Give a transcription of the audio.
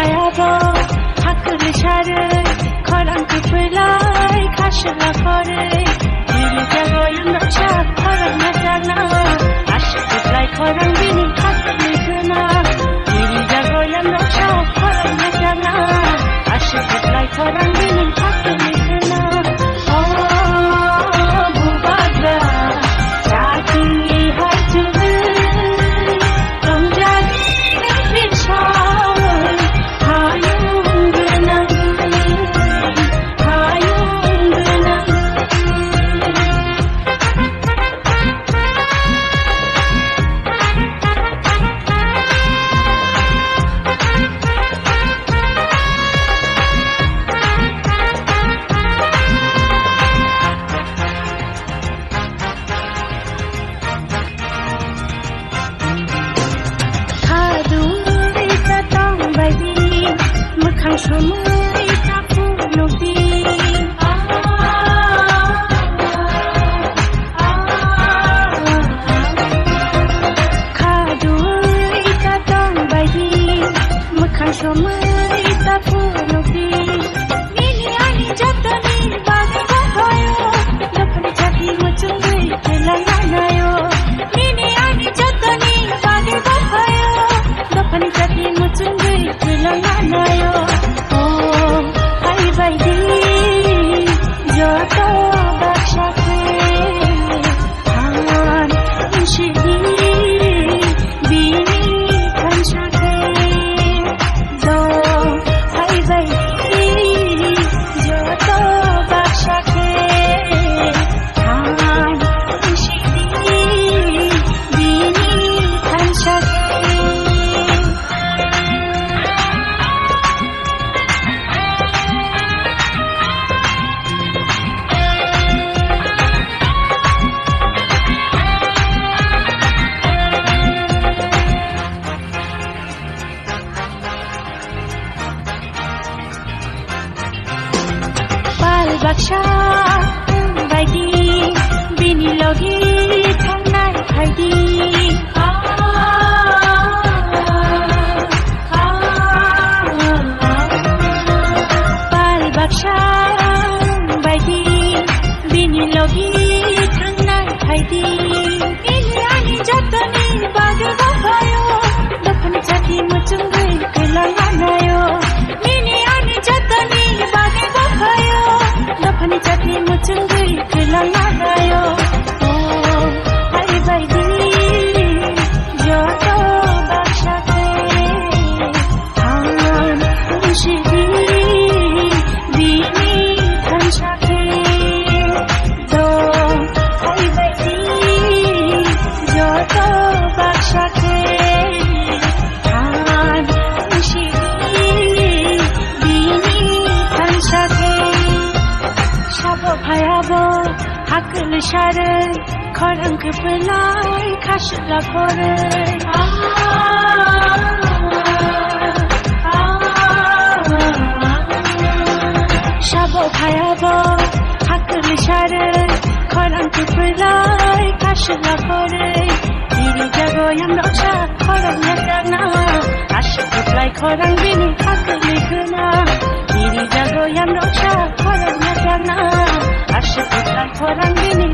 भायाबो हाखोल सारै खरांखौ फैलाय खासला खरै बिनि जागायाव नोंसा खरां नाजाना आशिखौलाय खरां बिनि खाखोलै खोना बिनि जागायाव नोंसा खरां नाजाना आशिखौलाय खरां बिनि खाखोलै खोना बुबाग्रा जाखिनि हायथुलै সময় কাপুলো দিন খাদুই কাতং বায়দি মোখাং সময় কাপুলো দিন নিনি আনি যতনি বাগে বাহায়ো দখনি চাকি মুচুঙ্গই খেলানায়ো নিনি আনি যতনি বাগে বাহায়ো দখনি চাকি মুচুঙ্গই খেলানায়ো baidi joto bakshake han shidi bini kanshake do hai baidi joto bakshake han shidi bini kanshake baksa baidi bini logi thangnai khaidi pal baksa baidi bini logi thangnai khaidi ini ani jatani bage bahayo dakhani chaki muchungai kelanganayo ini ani jatani bage bahayo Dakhni चाकी मुचुंगई खेलानायो हाय बायदी जोतो बाक्साके हान शिदी बिनि खानसाके दो हाय बायदी जोतो बाक्साके हान शिदी बिनि खानसाके भायाबो हाखोल सारै खरांखौ फैलाय खासला खरै साबो भायाबो हाखोल सारै खरांखौ फैलाय खासला खरै बिनि जागायाव नोंसा खरां नाजाना आशिखौलाय खरां बिनि खाखोलै खोना बिनि जागायाव नोंसा खरां नाजाना आशिखौलाय खरां बिनि